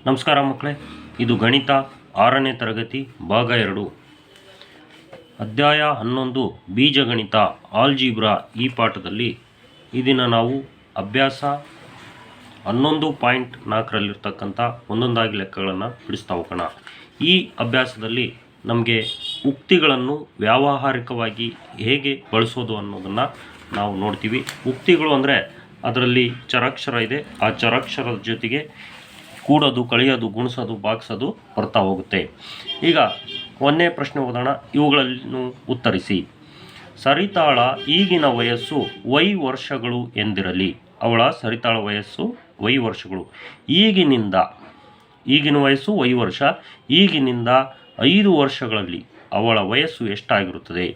ನಮಸ್ಕಾರ ಮಕ್ಕಳೇ, ಇದು ಗಣಿತ 6ನೇ ತರಗತಿ ಭಾಗ 2 ಅಧ್ಯಾಯ 11 ಬೀಜಗಣಿತ ಆಲ್ಜಿಬ್ರಾ. ಈ ಪಾಠದಲ್ಲಿ ಈ ದಿನ ನಾವು ಅಭ್ಯಾಸ 11.4ರಲ್ಲಿರ್ತಕ್ಕಂಥ ಒಂದೊಂದಾಗಿ ಲೆಕ್ಕಗಳನ್ನು ಬಿಡಿಸ್ತಾ ಹೋಗೋಣ. ಈ ಅಭ್ಯಾಸದಲ್ಲಿ ನಮಗೆ ಉಕ್ತಿಗಳನ್ನು ವ್ಯಾವಹಾರಿಕವಾಗಿ ಹೇಗೆ ಬಳಸೋದು ಅನ್ನೋದನ್ನು ನಾವು ನೋಡ್ತೀವಿ. ಉಕ್ತಿಗಳು ಅಂದರೆ ಅದರಲ್ಲಿ ಚರಾಕ್ಷರ ಇದೆ, ಆ ಚರಾಕ್ಷರದ ಜೊತೆಗೆ ಕೂಡೋದು, ಕಳೆಯೋದು, ಗುಣಿಸೋದು, ಭಾಗಿಸೋದು ಬರ್ತಾ ಹೋಗುತ್ತೆ. ಈಗ ಒಂದನೇ ಪ್ರಶ್ನೆ ಓದೋಣ. ಇವುಗಳನ್ನು ಉತ್ತರಿಸಿ. ಸರಿತಾಳ ಈಗಿನ ವಯಸ್ಸು ವೈ ವರ್ಷಗಳು ಎಂದಿರಲಿ. ಅವಳ ಸರಿತಾಳ ವಯಸ್ಸು ವೈ ವರ್ಷಗಳು. ಈಗಿನ ವಯಸ್ಸು ವೈ ವರ್ಷ. ಈಗಿನಿಂದ 5 ವರ್ಷಗಳಲ್ಲಿ ಅವಳ ವಯಸ್ಸು ಎಷ್ಟಾಗಿರುತ್ತದೆ?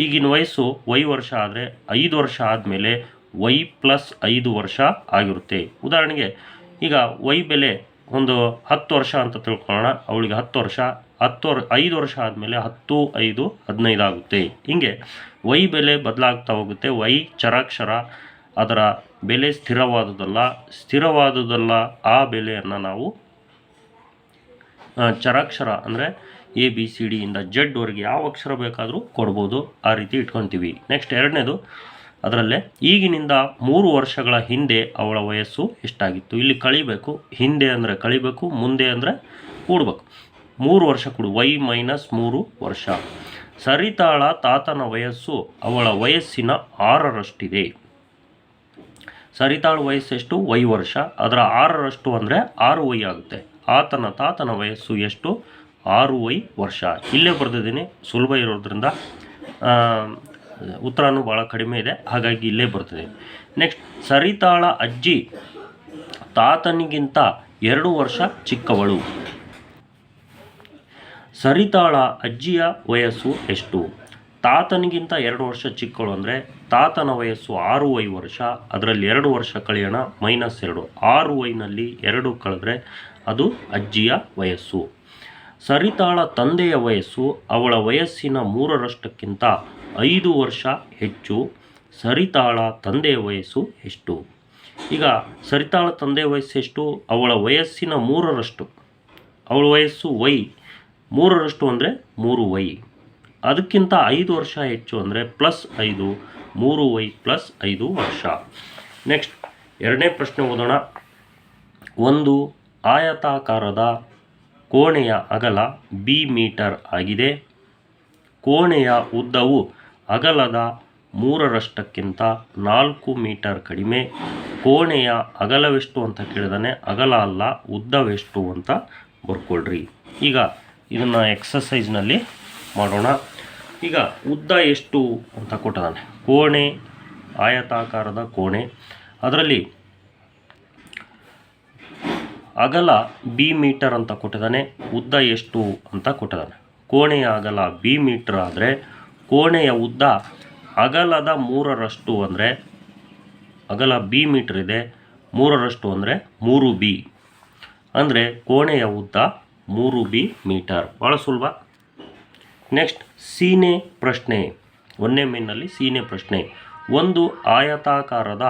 ಈಗಿನ ವಯಸ್ಸು ವೈ ವರ್ಷ ಆದರೆ 5 ವರ್ಷ ಆದಮೇಲೆ ವೈ ಪ್ಲಸ್ 5 ವರ್ಷ ಆಗಿರುತ್ತೆ. ಉದಾಹರಣೆಗೆ ಈಗ ವೈ ಬೆಲೆ ಒಂದು 10 ವರ್ಷ ಅಂತ ತಿಳ್ಕೊಳ್ಳೋಣ. ಅವಳಿಗೆ 10 ವರ್ಷ, 5 ವರ್ಷ ಆದಮೇಲೆ 10, 5, 15 ಆಗುತ್ತೆ. ಹೀಗೆ ವೈ ಬೆಲೆ ಬದಲಾಗ್ತಾ ಹೋಗುತ್ತೆ. ವೈ ಚರಾಕ್ಷರ, ಅದರ ಬೆಲೆ ಸ್ಥಿರವಾದುದಲ್ಲ. ಆ ಬೆಲೆಯನ್ನು ನಾವು ಚರಾಕ್ಷರ ಅಂದರೆ ABCD ಇಂದ Z ವರೆಗೆ ಯಾವ ಅಕ್ಷರ ಬೇಕಾದರೂ ಕೊಡ್ಬೋದು, ಆ ರೀತಿ ಇಟ್ಕೊತೀವಿ. ನೆಕ್ಸ್ಟ್ ಎರಡನೇದು, ಅದರಲ್ಲೇ ಈಗಿನಿಂದ 3 ವರ್ಷಗಳ ಹಿಂದೆ ಅವಳ ವಯಸ್ಸು ಎಷ್ಟಾಗಿತ್ತು? ಇಲ್ಲಿ ಕಳಿಬೇಕು. ಹಿಂದೆ ಅಂದರೆ ಕಳಿಬೇಕು, ಮುಂದೆ ಅಂದರೆ ಕೂಡಬೇಕು. 3 ವರ್ಷ ಕೂಡು, ವೈ ಮೈನಸ್ 3 ವರ್ಷ. ಸರಿತಾಳ ತಾತನ ವಯಸ್ಸು ಅವಳ ವಯಸ್ಸಿನ 6ರಷ್ಟಿದೆ. ಸರಿತಾಳ ವಯಸ್ಸೆಷ್ಟು? ವೈ ವರ್ಷ. ಅದರ 6ರಷ್ಟು ಅಂದರೆ 6y ಆಗುತ್ತೆ. ತಾತನ ವಯಸ್ಸು ಎಷ್ಟು? 6y ವರ್ಷ. ಇಲ್ಲೇ ಬರೆದಿದ್ದೀನಿ, ಸುಲಭ ಇರೋದ್ರಿಂದ ಉತ್ತರನೂ ಭಾಳ ಕಡಿಮೆ ಇದೆ, ಹಾಗಾಗಿ ಇಲ್ಲೇ ಬರ್ತದೆ. ನೆಕ್ಸ್ಟ್, ಸರಿತಾಳ ಅಜ್ಜಿ ತಾತನಿಗಿಂತ 2 ವರ್ಷ ಚಿಕ್ಕವಳು. ಸರಿತಾಳ ಅಜ್ಜಿಯ ವಯಸ್ಸು ಎಷ್ಟು? ತಾತನಿಗಿಂತ 2 ವರ್ಷ ಚಿಕ್ಕವಳು ಅಂದರೆ ತಾತನ ವಯಸ್ಸು 6y ವರ್ಷ. ಅದರಲ್ಲಿ 2 ವರ್ಷ ಕಳೆಯೋಣ, -2. 6yನಲ್ಲಿ 2 ಕಳೆದ್ರೆ ಅದು ಅಜ್ಜಿಯ ವಯಸ್ಸು. ಸರಿತಾಳ ತಂದೆಯ ವಯಸ್ಸು ಅವಳ ವಯಸ್ಸಿನ 3ರಷ್ಟಕ್ಕಿಂತ 5 ವರ್ಷ ಹೆಚ್ಚು. ಸರಿತಾಳ ತಂದೆಯ ವಯಸ್ಸು ಎಷ್ಟು? ಈಗ ಸರಿತಾಳ ತಂದೆಯ ವಯಸ್ಸು ಎಷ್ಟು? ಅವಳ ವಯಸ್ಸಿನ 3ರಷ್ಟು. ಅವಳ ವಯಸ್ಸು ವೈ, 3ರಷ್ಟು ಅಂದರೆ 3y. ಅದಕ್ಕಿಂತ 5 ವರ್ಷ ಹೆಚ್ಚು ಅಂದರೆ +5, 3y + 5 ವರ್ಷ. ನೆಕ್ಸ್ಟ್ ಎರಡನೇ ಪ್ರಶ್ನೆ ಓದೋಣ. ಒಂದು ಆಯತಾಕಾರದ ಕೋಣೆಯ ಅಗಲ b ಮೀಟರ್ ಆಗಿದೆ. ಕೋಣೆಯ ಉದ್ದವು ಅಗಲದ 3ರಷ್ಟಕ್ಕಿಂತ 4 ಮೀಟರ್ ಕಡಿಮೆ. ಕೋಣೆಯ ಅಗಲವೆಷ್ಟು ಅಂತ ಕೇಳಿದಾನೆ. ಅಗಲ ಅಲ್ಲ, ಉದ್ದವೆಷ್ಟು ಅಂತ ಬರ್ಕೊಳ್ರಿ. ಈಗ ಇದನ್ನು ಎಕ್ಸಸೈಸ್ನಲ್ಲಿ ಮಾಡೋಣ. ಈಗ ಉದ್ದ ಎಷ್ಟು ಅಂತ ಕೊಟ್ಟಿದ್ದಾನೆ. ಕೋಣೆ, ಆಯತಾಕಾರದ ಕೋಣೆ, ಅದರಲ್ಲಿ ಅಗಲ b ಮೀಟರ್ ಅಂತ ಕೊಟ್ಟಿದ್ದಾನೆ. ಉದ್ದ ಎಷ್ಟು ಅಂತ ಕೊಟ್ಟಿದ್ದಾನೆ. ಕೋಣೆಯ ಅಗಲ b ಮೀಟರ್ ಆದರೆ ಕೋಣೆಯ ಉದ್ದ ಅಗಲದ 3ರಷ್ಟು ಅಂದರೆ ಅಗಲ b ಮೀಟರ್ ಇದೆ, 3ರಷ್ಟು ಅಂದರೆ 3b ಅಂದರೆ ಕೋಣೆಯ ಉದ್ದ 3b ಮೀಟರ್. ಭಾಳ ಸುಲಭ. ನೆಕ್ಸ್ಟ್ ಸೀನೆ ಪ್ರಶ್ನೆ. 1ನೇ ಮೇನಲ್ಲಿ ಸೀನೆ ಪ್ರಶ್ನೆ. ಒಂದು ಆಯತಾಕಾರದ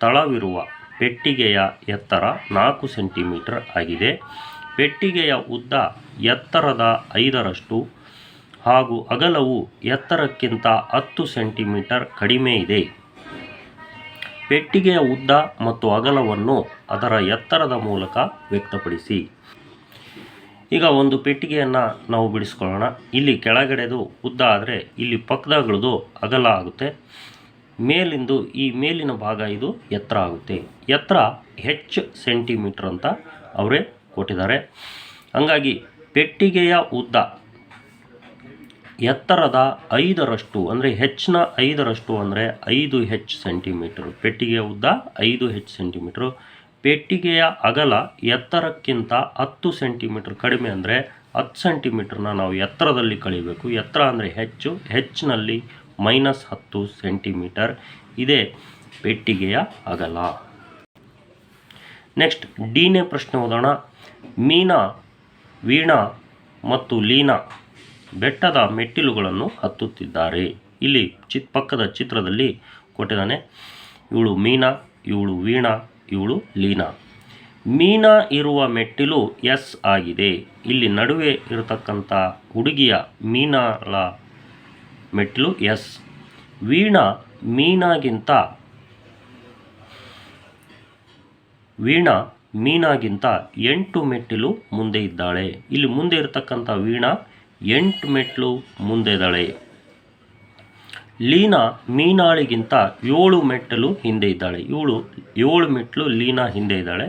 ತಳವಿರುವ ಪೆಟ್ಟಿಗೆಯ ಎತ್ತರ 4 ಸೆಂಟಿಮೀಟರ್ ಆಗಿದೆ. ಪೆಟ್ಟಿಗೆಯ ಉದ್ದ ಎತ್ತರದ 5ರಷ್ಟು ಹಾಗೂ ಅಗಲವು ಎತ್ತರಕ್ಕಿಂತ 10 ಸೆಂಟಿಮೀಟರ್ ಕಡಿಮೆ ಇದೆ. ಪೆಟ್ಟಿಗೆಯ ಉದ್ದ ಮತ್ತು ಅಗಲವನ್ನು ಅದರ ಎತ್ತರದ ಮೂಲಕ ವ್ಯಕ್ತಪಡಿಸಿ. ಈಗ ಒಂದು ಪೆಟ್ಟಿಗೆಯನ್ನು ನಾವು ಬಿಡಿಸ್ಕೊಳ್ಳೋಣ. ಇಲ್ಲಿ ಕೆಳಗಡೆದು ಉದ್ದ ಆದರೆ ಇಲ್ಲಿ ಪಕ್ಕದಗಳದು ಅಗಲ ಆಗುತ್ತೆ. ಮೇಲಿಂದು ಈ ಮೇಲಿನ ಭಾಗ ಇದು ಎತ್ತರ ಆಗುತ್ತೆ. ಎತ್ತರ h ಸೆಂಟಿಮೀಟರ್ ಅಂತ ಅವರೇ ಕೊಟ್ಟಿದ್ದಾರೆ. ಹಂಗಾಗಿ ಪೆಟ್ಟಿಗೆಯ ಉದ್ದ ಎತ್ತರದ 5ರಷ್ಟು ಅಂದರೆ ಹೆಚ್ಚಿನ 5ರಷ್ಟು ಅಂದರೆ 5h ಸೆಂಟಿಮೀಟರ್. ಪೆಟ್ಟಿಗೆಯ ಉದ್ದ 5h ಸೆಂಟಿಮೀಟ್ರು. ಪೆಟ್ಟಿಗೆಯ ಅಗಲ ಎತ್ತರಕ್ಕಿಂತ 10 ಸೆಂಟಿಮೀಟರ್ ಕಡಿಮೆ ಅಂದರೆ 10 ಸೆಂಟಿಮೀಟ್ರನ್ನ ನಾವು ಎತ್ತರದಲ್ಲಿ ಕಳಿಬೇಕು. ಎತ್ತರ ಅಂದರೆ ಹೆಚ್ಚು, ಹೆಚ್ಚಿನಲ್ಲಿ -10 ಸೆಂಟಿಮೀಟರ್. ಇದೇ ಪೆಟ್ಟಿಗೆಯ ಅಗಲ. ನೆಕ್ಸ್ಟ್ ಡಿನೇ ಪ್ರಶ್ನೆ ಓದೋಣ. ಮೀನಾ, ವೀಣಾ ಮತ್ತು ಲೀನಾ ಬೆಟ್ಟದ ಮೆಟ್ಟಿಲುಗಳನ್ನು ಹತ್ತುತ್ತಿದ್ದಾರೆ. ಇಲ್ಲಿ ಪಕ್ಕದ ಚಿತ್ರದಲ್ಲಿ ಕೊಟ್ಟಿದ್ದಾನೆ. ಇವಳು ಮೀನಾ, ಇವಳು ವೀಣಾ, ಇವಳು ಲೀನಾ. ಮೀನಾ ಇರುವ ಮೆಟ್ಟಿಲು ಎಸ್ ಆಗಿದೆ. ಇಲ್ಲಿ ನಡುವೆ ಇರತಕ್ಕಂಥ ಹುಡುಗಿಯ ಮೀನಾಳ ಮೆಟ್ಟಿಲು ಎಸ್. ವೀಣಾ ಮೀನಾಗಿಂತ 8 ಮೆಟ್ಟಿಲು ಮುಂದೆ ಇದ್ದಾಳೆ. ಇಲ್ಲಿ ಮುಂದೆ ಇರತಕ್ಕಂಥ ವೀಣಾ 8 ಮೆಟ್ಟಿಲು ಮುಂದೆ ಇದ್ದಾಳೆ. ಲೀನಾ ಮೀನಾಳಿಗಿಂತ 7 ಮೆಟ್ಟಿಲು ಹಿಂದೆ ಇದ್ದಾಳೆ. 7 ಮೆಟ್ಟಿಲು ಲೀನಾ ಹಿಂದೆ ಇದ್ದಾಳೆ.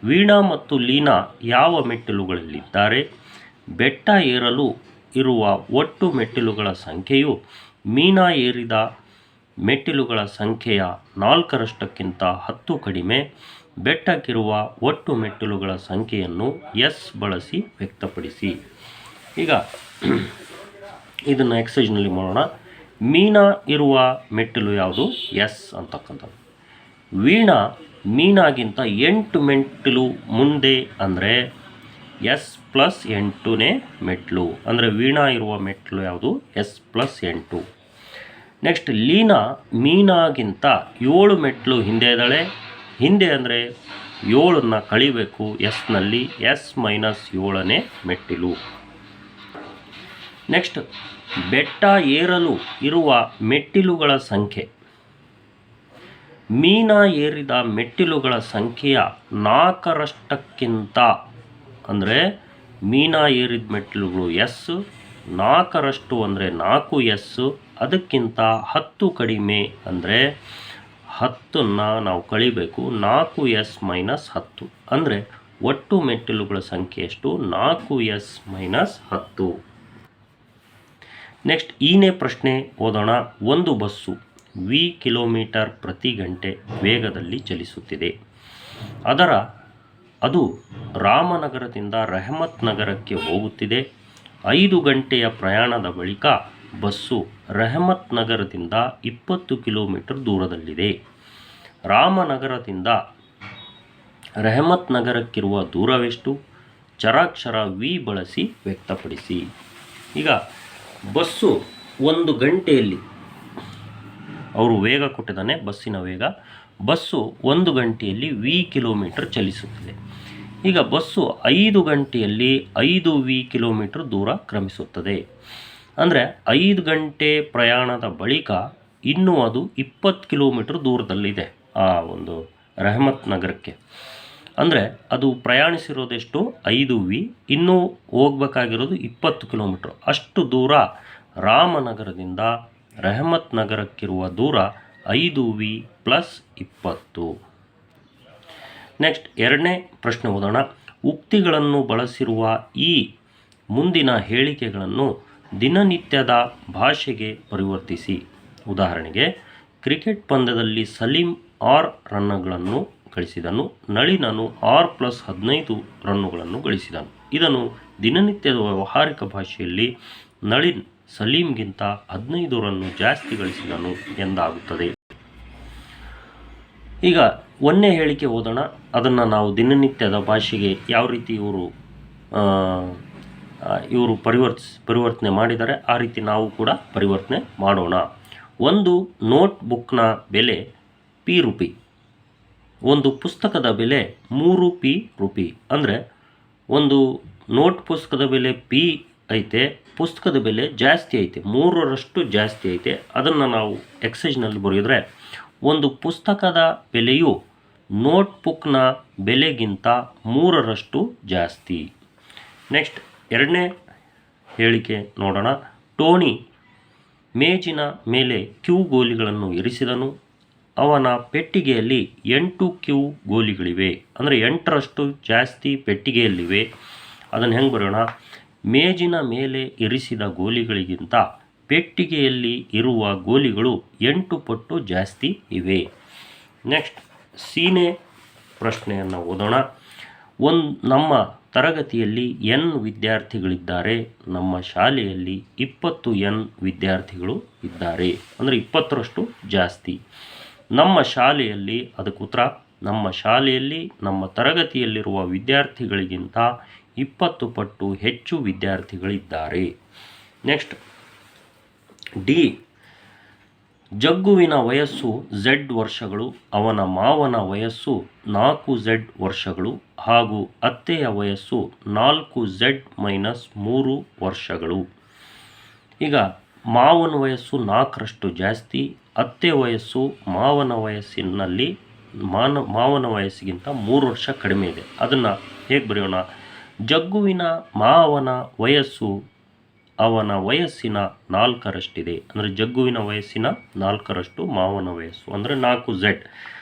ವೀಣಾ ಮತ್ತು ಲೀನಾ ಯಾವ ಮೆಟ್ಟಿಲುಗಳಲ್ಲಿದ್ದಾರೆ? ಬೆಟ್ಟ ಏರಲು ಇರುವ ಒಟ್ಟು ಮೆಟ್ಟಿಲುಗಳ ಸಂಖ್ಯೆಯು ಮೀನಾ ಏರಿದ ಮೆಟ್ಟಿಲುಗಳ ಸಂಖ್ಯೆಯ 4ರಷ್ಟಕ್ಕಿಂತ 10 ಕಡಿಮೆ. ಬೆಟ್ಟಕ್ಕಿರುವ ಒಟ್ಟು ಮೆಟ್ಟಿಲುಗಳ ಸಂಖ್ಯೆಯನ್ನು ಎಸ್ ಬಳಸಿ ವ್ಯಕ್ತಪಡಿಸಿ. ಈಗ ಇದನ್ನು ಎಕ್ಸೈಜ್ನಲ್ಲಿ ಮಾಡೋಣ. ಮೀನಾ ಇರುವ ಮೆಟ್ಟಿಲು ಯಾವುದು? ಎಸ್ ಅಂತಕ್ಕಂಥದ್ದು. ವೀಣಾ ಮೀನಾಗಿಂತ 8 ಮೆಟ್ಟಿಲು ಮುಂದೆ ಅಂದರೆ ಎಸ್ ಪ್ಲಸ್ 8ನೇ ಮೆಟ್ಟಿಲು. ಅಂದರೆ ವೀಣಾ ಇರುವ ಮೆಟ್ಟಿಲು ಯಾವುದು? S plus 8. ನೆಕ್ಸ್ಟ್ ಲೀನಾ ಮೀನಾಗಿಂತ 7 ಮೆಟ್ಟಿಲು ಹಿಂದೆ ಇದ್ದಾಳೆ. ಹಿಂದೆ ಅಂದರೆ 7ನ್ನು ಕಳಿಬೇಕು ಎಸ್ನಲ್ಲಿ. ಎಸ್ ಮೈನಸ್ 7ನೇ ಮೆಟ್ಟಿಲು. ನೆಕ್ಸ್ಟ್ ಬೆಟ್ಟ ಏರಲು ಇರುವ ಮೆಟ್ಟಿಲುಗಳ ಸಂಖ್ಯೆ. ಮೀನಾ ಏರಿದ ಮೆಟ್ಟಿಲುಗಳ ಸಂಖ್ಯೆಯ 4ರಷ್ಟಕ್ಕಿಂತ ಅಂದರೆ ಮೀನಾ ಏರಿದ ಮೆಟ್ಟಿಲುಗಳು ಎಸ್, 4ರಷ್ಟು ಅಂದರೆ 4 ಎಸ್, ಅದಕ್ಕಿಂತ 10 ಕಡಿಮೆ ಅಂದರೆ 10ನ್ನು ನಾವು ಕಳಿಬೇಕು. 4 ಎಸ್ ಮೈನಸ್ 10 ಅಂದರೆ ಒಟ್ಟು ಮೆಟ್ಟಿಲುಗಳ ಸಂಖ್ಯೆ ಎಷ್ಟು? 4 ಎಸ್ ಮೈನಸ್ 10. ನೆಕ್ಸ್ಟ್ ಈನೇ ಪ್ರಶ್ನೆ ಓದೋಣ. ಒಂದು ಬಸ್ಸು ವಿ ಕಿಲೋಮೀಟರ್ ಪ್ರತಿ ಗಂಟೆ ವೇಗದಲ್ಲಿ ಚಲಿಸುತ್ತಿದೆ. ಅದು ರಾಮನಗರದಿಂದ ರೆಹಮತ್ ನಗರಕ್ಕೆ ಹೋಗುತ್ತಿದೆ. 5 ಗಂಟೆಯ ಪ್ರಯಾಣದ ಬಳಿಕ ಬಸ್ಸು ರೆಹಮತ್ ನಗರದಿಂದ 20 ಕಿಲೋಮೀಟರ್ ದೂರದಲ್ಲಿದೆ. ರಾಮನಗರದಿಂದ ರೆಹಮತ್ ನಗರಕ್ಕಿರುವ ದೂರವೆಷ್ಟು? ಚರಾಕ್ಷರ ವಿ ಬಳಸಿ ವ್ಯಕ್ತಪಡಿಸಿ. ಈಗ ಬಸ್ಸು 1 ಗಂಟೆಯಲ್ಲಿ, ಅವರು ವೇಗ ಕೊಟ್ಟಿದ್ದಾನೆ, ಬಸ್ಸಿನ ವೇಗ. ಬಸ್ಸು 1 ಗಂಟೆಯಲ್ಲಿ ವಿ ಕಿಲೋಮೀಟರ್ ಚಲಿಸುತ್ತದೆ. ಈಗ ಬಸ್ಸು 5 ಗಂಟೆಯಲ್ಲಿ 5 ವಿ ಕಿಲೋಮೀಟರ್ ದೂರ ಕ್ರಮಿಸುತ್ತದೆ. ಅಂದರೆ 5 ಗಂಟೆ ಪ್ರಯಾಣದ ಬಳಿಕ ಇನ್ನೂ ಅದು 20 ಕಿಲೋಮೀಟರ್ ದೂರದಲ್ಲಿದೆ ಆ ಒಂದು ರೆಹಮತ್ ನಗರಕ್ಕೆ. ಅಂದರೆ ಅದು ಪ್ರಯಾಣಿಸಿರೋದೆಷ್ಟು? 5 ವಿ. ಇನ್ನೂ ಹೋಗ್ಬೇಕಾಗಿರೋದು 20 ಕಿಲೋಮೀಟ್ರ್. ಅಷ್ಟು ದೂರ ರಾಮನಗರದಿಂದ ರೆಹಮತ್ ನಗರಕ್ಕಿರುವ ದೂರ 5 ವಿ ಪ್ಲಸ್ 20. ನೆಕ್ಸ್ಟ್ ಎರಡನೇ ಪ್ರಶ್ನೆ ಓದೋಣ. ಉಕ್ತಿಗಳನ್ನು ಬಳಸಿರುವ ಈ ಮುಂದಿನ ಹೇಳಿಕೆಗಳನ್ನು ದಿನನಿತ್ಯದ ಭಾಷೆಗೆ ಪರಿವರ್ತಿಸಿ. ಉದಾಹರಣೆಗೆ, ಕ್ರಿಕೆಟ್ ಪಂದ್ಯದಲ್ಲಿ ಸಲೀಂ 6 ರನ್ನುಗಳನ್ನು ಗಳಿಸಿದನು. ನಳಿನನು 6+15 ರನ್ನುಗಳನ್ನು ಗಳಿಸಿದನು. ಇದನ್ನು ದಿನನಿತ್ಯದ ವ್ಯಾವಹಾರಿಕ ಭಾಷೆಯಲ್ಲಿ ನಳಿನ್ ಸಲೀಂಗಿಂತ 15 ರನ್ನು ಜಾಸ್ತಿ ಗಳಿಸಿದನು ಎಂದಾಗುತ್ತದೆ. ಈಗ ಒಂದನೇ ಹೇಳಿಕೆ ಓದೋಣ. ಅದನ್ನು ನಾವು ದಿನನಿತ್ಯದ ಭಾಷೆಗೆ ಯಾವ ರೀತಿ ಇವರು ಪರಿವರ್ತನೆ ಮಾಡಿದ್ದಾರೆ ಆ ರೀತಿ ನಾವು ಕೂಡ ಪರಿವರ್ತನೆ ಮಾಡೋಣ. ಒಂದು ನೋಟ್ ಬುಕ್ನ ಬೆಲೆ ಪಿ ರೂಪಿ. ಒಂದು ಪುಸ್ತಕದ ಬೆಲೆ 3 ಪಿ ರೂಪಿ. ಅಂದರೆ ಒಂದು ನೋಟ್ ಪುಸ್ತಕದ ಬೆಲೆ ಪಿ ಐತೆ, ಪುಸ್ತಕದ ಬೆಲೆ ಜಾಸ್ತಿ ಐತೆ, 3ರಷ್ಟು ಜಾಸ್ತಿ ಐತೆ. ಅದನ್ನು ನಾವು ಎಕ್ಸೈಜ್ನಲ್ಲಿ ಬರೆಯಿದ್ರೆ ಒಂದು ಪುಸ್ತಕದ ಬೆಲೆಯು ನೋಟ್ಬುಕ್ನ ಬೆಲೆಗಿಂತ 3ರಷ್ಟು ಜಾಸ್ತಿ. ನೆಕ್ಸ್ಟ್ ಎರಡನೇ ಹೇಳಿಕೆ ನೋಡೋಣ. ಟೋನಿ ಮೇಜಿನ ಮೇಲೆ ಕ್ಯೂ ಗೋಲಿಗಳನ್ನು ಇರಿಸಿದನು. ಅವನ ಪೆಟ್ಟಿಗೆಯಲ್ಲಿ 8 ಕ್ಯೂ ಗೋಲಿಗಳಿವೆ. ಅಂದರೆ 8ರಷ್ಟು ಜಾಸ್ತಿ ಪೆಟ್ಟಿಗೆಯಲ್ಲಿವೆ. ಅದನ್ನು ಹೆಂಗೆ ಬರೋಣ? ಮೇಜಿನ ಮೇಲೆ ಇರಿಸಿದ ಗೋಲಿಗಳಿಗಿಂತ ಪೆಟ್ಟಿಗೆಯಲ್ಲಿ ಇರುವ ಗೋಲಿಗಳು 8 ಪಟ್ಟು ಜಾಸ್ತಿ ಇವೆ. ನೆಕ್ಸ್ಟ್ ಸೀನೆ ಪ್ರಶ್ನೆಯನ್ನು ಓದೋಣ. ನಮ್ಮ ತರಗತಿಯಲ್ಲಿ n ವಿದ್ಯಾರ್ಥಿಗಳಿದ್ದಾರೆ. ನಮ್ಮ ಶಾಲೆಯಲ್ಲಿ 20 n ವಿದ್ಯಾರ್ಥಿಗಳು ಇದ್ದಾರೆ. ಅಂದರೆ 20ರಷ್ಟು ಜಾಸ್ತಿ. ನಮ್ಮ ಶಾಲೆಯಲ್ಲಿ, ಅದಕ್ಕೆ ಉತ್ತರ, ನಮ್ಮ ಶಾಲೆಯಲ್ಲಿ ನಮ್ಮ ತರಗತಿಯಲ್ಲಿರುವ ವಿದ್ಯಾರ್ಥಿಗಳಿಗಿಂತ 20 ಪಟ್ಟು ಹೆಚ್ಚು ವಿದ್ಯಾರ್ಥಿಗಳಿದ್ದಾರೆ. ನೆಕ್ಸ್ಟ್ ಡಿ, ಜಗ್ಗುವಿನ ವಯಸ್ಸು Z ವರ್ಷಗಳು, ಅವನ ಮಾವನ ವಯಸ್ಸು 4Z ವರ್ಷಗಳು ಹಾಗೂ ಅತ್ತೆಯ ವಯಸ್ಸು 4Z-3 ವರ್ಷಗಳು. ಈಗ ಮಾವನ ವಯಸ್ಸು 4ರಷ್ಟು ಜಾಸ್ತಿ, ಅತ್ತೆ ವಯಸ್ಸು ಮಾವನ ವಯಸ್ಸಿಗಿಂತ 3 ವರ್ಷ ಕಡಿಮೆ ಇದೆ. ಅದನ್ನು ಹೇಗೆ ಬರೆಯೋಣ? ಜಗ್ಗುವಿನ ಮಾವನ ವಯಸ್ಸು ಅವನ ವಯಸ್ಸಿನ 4ರಷ್ಟಿದೆ. ಅಂದರೆ ಜಗ್ಗುವಿನ ವಯಸ್ಸಿನ 4ರಷ್ಟು ಮಾವನ ವಯಸ್ಸು, ಅಂದರೆ 4Z.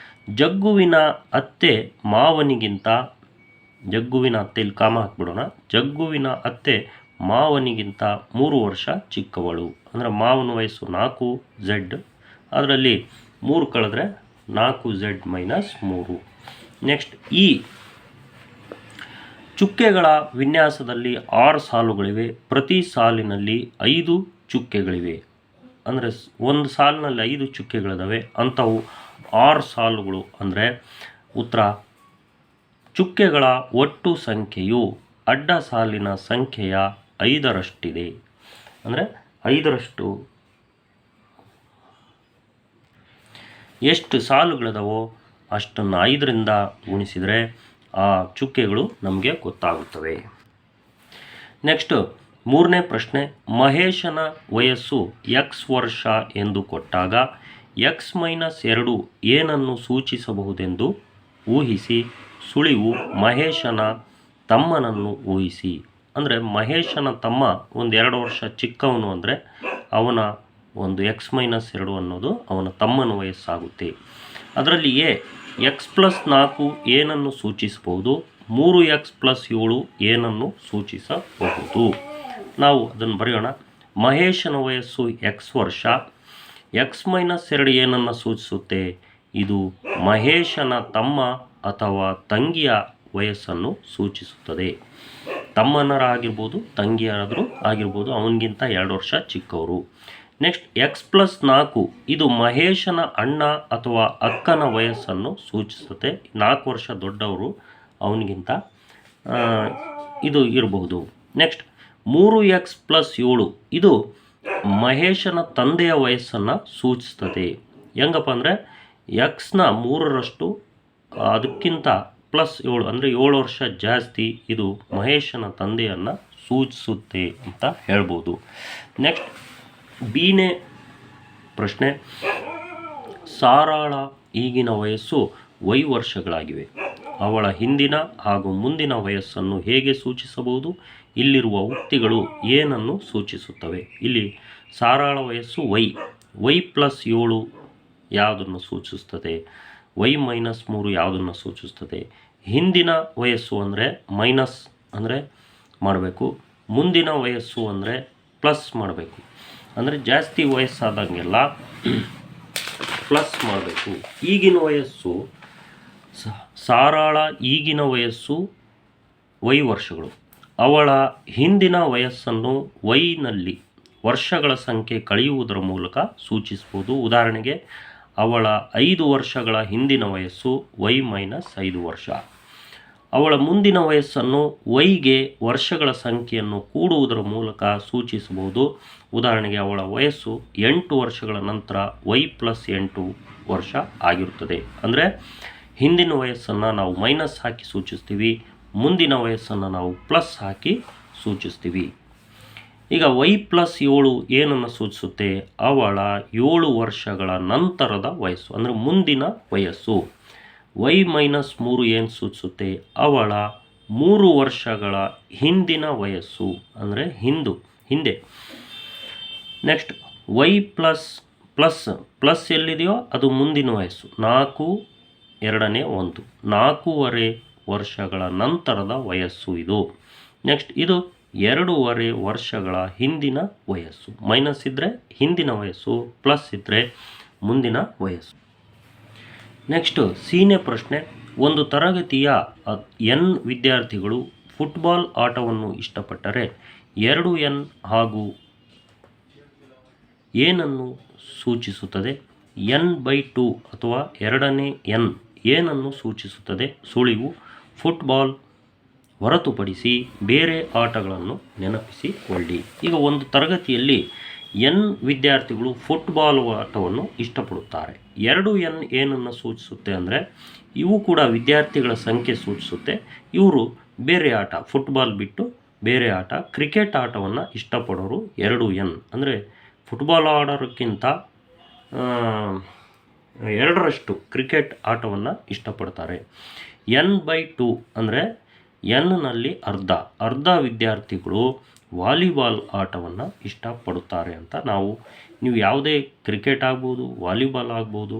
ಜಗ್ಗುವಿನ ಅತ್ತೆ ಮಾವನಿಗಿಂತ, ಜಗ್ಗುವಿನ ಅತ್ತೆಯಲ್ಲಿ ಕಾಮ ಹಾಕ್ಬಿಡೋಣ, ಜಗ್ಗುವಿನ ಅತ್ತೆ ಮಾವನಿಗಿಂತ 3 ವರ್ಷ ಚಿಕ್ಕವಳು. ಅಂದರೆ ಮಾವನ ವಯಸ್ಸು 4Z, ಅದರಲ್ಲಿ 3 ಕಳೆದ್ರೆ 4Z-3. ನೆಕ್ಸ್ಟ್ ಈ ಚುಕ್ಕೆಗಳ ವಿನ್ಯಾಸದಲ್ಲಿ 6 ಸಾಲುಗಳಿವೆ. ಪ್ರತಿ ಸಾಲಿನಲ್ಲಿ 5 ಚುಕ್ಕೆಗಳಿವೆ. ಅಂದರೆ ಒಂದು ಸಾಲಿನಲ್ಲಿ 5 ಚುಕ್ಕೆಗಳಿದ್ದಾವೆ, ಅಂಥವು 6 ಸಾಲುಗಳು. ಅಂದರೆ ಉತ್ತರ, ಚುಕ್ಕೆಗಳ ಒಟ್ಟು ಸಂಖ್ಯೆಯು ಅಡ್ಡ ಸಾಲಿನ ಸಂಖ್ಯೆಯ 5ರಷ್ಟಿದೆ. ಅಂದರೆ 5ರಷ್ಟು ಎಷ್ಟು ಸಾಲುಗಳಿದಾವೋ ಅಷ್ಟನ್ನು 5ರಿಂದ ಗುಣಿಸಿದರೆ ಆ ಚುಕ್ಕೆಗಳು ನಮಗೆ ಗೊತ್ತಾಗುತ್ತವೆ. ನೆಕ್ಸ್ಟ್ 3ನೇ ಪ್ರಶ್ನೆ. ಮಹೇಶನ ವಯಸ್ಸು X ವರ್ಷ ಎಂದು ಕೊಟ್ಟಾಗ X-2 ಏನನ್ನು ಸೂಚಿಸಬಹುದೆಂದು ಊಹಿಸಿ. ಸುಳಿವು ಮಹೇಶನ ತಮ್ಮನನ್ನು ಊಹಿಸಿ. ಅಂದರೆ ಮಹೇಶನ ತಮ್ಮ ಒಂದು 2 ವರ್ಷ ಚಿಕ್ಕವನು, ಅಂದರೆ ಅವನ ಒಂದು X-2 ಅನ್ನೋದು ಅವನ ತಮ್ಮನ ವಯಸ್ಸಾಗುತ್ತೆ. ಅದರಲ್ಲಿ X+4 ಏನನ್ನು ಸೂಚಿಸಬಹುದು, 3X+7 ಏನನ್ನು ಸೂಚಿಸಬಹುದು. ನಾವು ಅದನ್ನು ಬರೆಯೋಣ. ಮಹೇಶನ ವಯಸ್ಸು X ವರ್ಷ, X-2 ಏನನ್ನು ಸೂಚಿಸುತ್ತೆ? ಇದು ಮಹೇಶನ ತಮ್ಮ ಅಥವಾ ತಂಗಿಯ ವಯಸ್ಸನ್ನು ಸೂಚಿಸುತ್ತದೆ. ತಮ್ಮನರ ಆಗಿರ್ಬೋದು, ತಂಗಿಯರಾದರೂ ಆಗಿರ್ಬೋದು, ಅವನಿಗಿಂತ 2 ವರ್ಷ ಚಿಕ್ಕವರು. ನೆಕ್ಸ್ಟ್ X+4 ಇದು ಮಹೇಶನ ಅಣ್ಣ ಅಥವಾ ಅಕ್ಕನ ವಯಸ್ಸನ್ನು ಸೂಚಿಸುತ್ತೆ. 4 ವರ್ಷ ದೊಡ್ಡವರು, ಅವನಿಗಿಂತ ಇದು ಇರಬಹುದು. ನೆಕ್ಸ್ಟ್ 3X+7 ಇದು ಮಹೇಶನ ತಂದೆಯ ವಯಸ್ಸನ್ನು ಸೂಚಿಸ್ತದೆ. ಹೆಂಗಪ್ಪ ಅಂದರೆ Xನ 3ರಷ್ಟು, ಅದಕ್ಕಿಂತ +7 ಅಂದರೆ 7 ವರ್ಷ ಜಾಸ್ತಿ, ಇದು ಮಹೇಶನ ತಂದೆಯನ್ನು ಸೂಚಿಸುತ್ತೆ ಅಂತ ಹೇಳ್ಬೋದು. ನೆಕ್ಸ್ಟ್ B ನೇ ಪ್ರಶ್ನೆ. ಸಾರಾಳ ಈಗಿನ ವಯಸ್ಸು Y ವರ್ಷಗಳಾಗಿವೆ. ಅವಳ ಹಿಂದಿನ ಹಾಗೂ ಮುಂದಿನ ವಯಸ್ಸನ್ನು ಹೇಗೆ ಸೂಚಿಸಬಹುದು? ಇಲ್ಲಿರುವ ಉಕ್ತಿಗಳು ಏನನ್ನು ಸೂಚಿಸುತ್ತವೆ? ಇಲ್ಲಿ ಸಾರಾಳ ವಯಸ್ಸು Y+7 ಯಾವುದನ್ನು ಸೂಚಿಸುತ್ತದೆ? Y-3 ಯಾವುದನ್ನು ಸೂಚಿಸುತ್ತದೆ? ಹಿಂದಿನ ವಯಸ್ಸು ಅಂದರೆ ಮೈನಸ್ ಅಂದರೆ ಮಾಡಬೇಕು, ಮುಂದಿನ ವಯಸ್ಸು ಅಂದರೆ ಪ್ಲಸ್ ಮಾಡಬೇಕು. ಅಂದರೆ ಜಾಸ್ತಿ ವಯಸ್ಸಾದಂಗೆಲ್ಲ ಪ್ಲಸ್ ಮಾಡಬೇಕು. ಈಗಿನ ವಯಸ್ಸು ಸಾರಾಳ ಈಗಿನ ವಯಸ್ಸು Y ವರ್ಷಗಳು. ಅವಳ ಹಿಂದಿನ ವಯಸ್ಸನ್ನು Yನಲ್ಲಿ ವರ್ಷಗಳ ಸಂಖ್ಯೆ ಕಳೆಯುವುದರ ಮೂಲಕ ಸೂಚಿಸ್ಬೋದು. ಉದಾಹರಣೆಗೆ ಅವಳ 5 ವರ್ಷಗಳ ಹಿಂದಿನ ವಯಸ್ಸು Y-5 ವರ್ಷ. ಅವಳ ಮುಂದಿನ ವಯಸ್ಸನ್ನು Yಗೆ ವರ್ಷಗಳ ಸಂಖ್ಯೆಯನ್ನು ಕೂಡುವುದರ ಮೂಲಕ ಸೂಚಿಸಬಹುದು. ಉದಾಹರಣೆಗೆ ಅವಳ ವಯಸ್ಸು 8 ವರ್ಷಗಳ ನಂತರ Y+8 ವರ್ಷ ಆಗಿರುತ್ತದೆ. ಅಂದರೆ ಹಿಂದಿನ ವಯಸ್ಸನ್ನು ನಾವು ಮೈನಸ್ ಹಾಕಿ ಸೂಚಿಸ್ತೀವಿ, ಮುಂದಿನ ವಯಸ್ಸನ್ನು ನಾವು ಪ್ಲಸ್ ಹಾಕಿ ಸೂಚಿಸ್ತೀವಿ. ಈಗ Y+7 ಏನನ್ನು ಸೂಚಿಸುತ್ತೆ? ಅವಳ 7 ವರ್ಷಗಳ ನಂತರದ ವಯಸ್ಸು, ಅಂದರೆ ಮುಂದಿನ ವಯಸ್ಸು. Y-3 ಏನು ಸೂಚಿಸುತ್ತೆ? ಅವಳ 3 ವರ್ಷಗಳ ಹಿಂದಿನ ವಯಸ್ಸು, ಅಂದರೆ ಹಿಂದೆ. ನೆಕ್ಸ್ಟ್ Y++ ಎಲ್ಲಿದೆಯೋ ಅದು ಮುಂದಿನ ವಯಸ್ಸು. 4 2ನೇ 1 4.5 ವರ್ಷಗಳ ನಂತರದ ವಯಸ್ಸು ಇದು. ನೆಕ್ಸ್ಟ್ ಇದು 2.5 ವರ್ಷಗಳ ಹಿಂದಿನ ವಯಸ್ಸು. ಮೈನಸ್ ಇದ್ದರೆ ಹಿಂದಿನ ವಯಸ್ಸು, ಪ್ಲಸ್ ಇದ್ದರೆ ಮುಂದಿನ ವಯಸ್ಸು. ನೆಕ್ಸ್ಟ್ C ನೇ ಪ್ರಶ್ನೆ. ಒಂದು ತರಗತಿಯ N ವಿದ್ಯಾರ್ಥಿಗಳು ಫುಟ್ಬಾಲ್ ಆಟವನ್ನು ಇಷ್ಟಪಟ್ಟರೆ 2N ಹಾಗೂ ಏನನ್ನು ಸೂಚಿಸುತ್ತದೆ? N/2 ಅಥವಾ 2ನೇ N ಏನನ್ನು ಸೂಚಿಸುತ್ತದೆ? ಸುಳಿವು ಫುಟ್ಬಾಲ್ ಹೊರತುಪಡಿಸಿ ಬೇರೆ ಆಟಗಳನ್ನು ನೆನಪಿಸಿಕೊಳ್ಳಿ. ಈಗ ಒಂದು ತರಗತಿಯಲ್ಲಿ ಎನ್ ವಿದ್ಯಾರ್ಥಿಗಳು ಫುಟ್ಬಾಲ್ ಆಟವನ್ನು ಇಷ್ಟಪಡುತ್ತಾರೆ. 2N ಏನನ್ನು ಸೂಚಿಸುತ್ತೆ ಅಂದರೆ ಇವು ಕೂಡ ವಿದ್ಯಾರ್ಥಿಗಳ ಸಂಖ್ಯೆ ಸೂಚಿಸುತ್ತೆ. ಇವರು ಬೇರೆ ಆಟ, ಫುಟ್ಬಾಲ್ ಬಿಟ್ಟು ಬೇರೆ ಆಟ, ಕ್ರಿಕೆಟ್ ಆಟವನ್ನು ಇಷ್ಟಪಡೋರು 2N. ಅಂದರೆ ಫುಟ್ಬಾಲ್ ಆಡೋಕ್ಕಿಂತ 2ರಷ್ಟು ಕ್ರಿಕೆಟ್ ಆಟವನ್ನು ಇಷ್ಟಪಡ್ತಾರೆ. N/2 ಅಂದರೆ ಎನ್ನಲ್ಲಿ ಅರ್ಧ ವಿದ್ಯಾರ್ಥಿಗಳು ವಾಲಿಬಾಲ್ ಆಟವನ್ನು ಇಷ್ಟಪಡುತ್ತಾರೆ ಅಂತ ನೀವು ಯಾವುದೇ ಕ್ರಿಕೆಟ್ ಆಗ್ಬೋದು, ವಾಲಿಬಾಲ್ ಆಗ್ಬೋದು,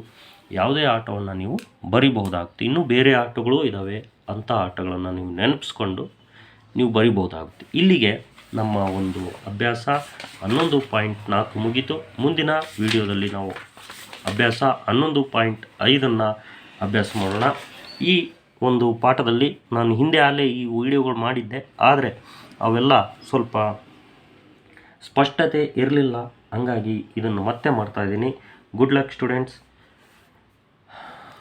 ಯಾವುದೇ ಆಟವನ್ನು ನೀವು ಬರಿಬಹುದಾಗುತ್ತೆ. ಇನ್ನೂ ಬೇರೆ ಆಟಗಳು ಇದ್ದಾವೆ, ಅಂಥ ಆಟಗಳನ್ನು ನೀವು ನೆನಪಿಸ್ಕೊಂಡು ನೀವು ಬರಿಬಹುದಾಗುತ್ತೆ. ಇಲ್ಲಿಗೆ ನಮ್ಮ ಒಂದು ಅಭ್ಯಾಸ 11.4 ಮುಗೀತು. ಮುಂದಿನ ವಿಡಿಯೋದಲ್ಲಿ ನಾವು ಅಭ್ಯಾಸ 11.5 ಅಭ್ಯಾಸ ಮಾಡೋಣ. ಈ ಒಂದು ಪಾಠದಲ್ಲಿ ನಾನು ಹಿಂದೆ ಈ ವಿಡಿಯೋಗಳು ಮಾಡಿದ್ದೆ, ಆದರೆ ಅವೆಲ್ಲ ಸ್ವಲ್ಪ ಸ್ಪಷ್ಟತೆ ಇರಲಿಲ್ಲ, ಹಂಗಾಗಿ ಇದನ್ನು ಮತ್ತೆ ಮಾಡ್ತಾಯಿದ್ದೀನಿ. Good luck students.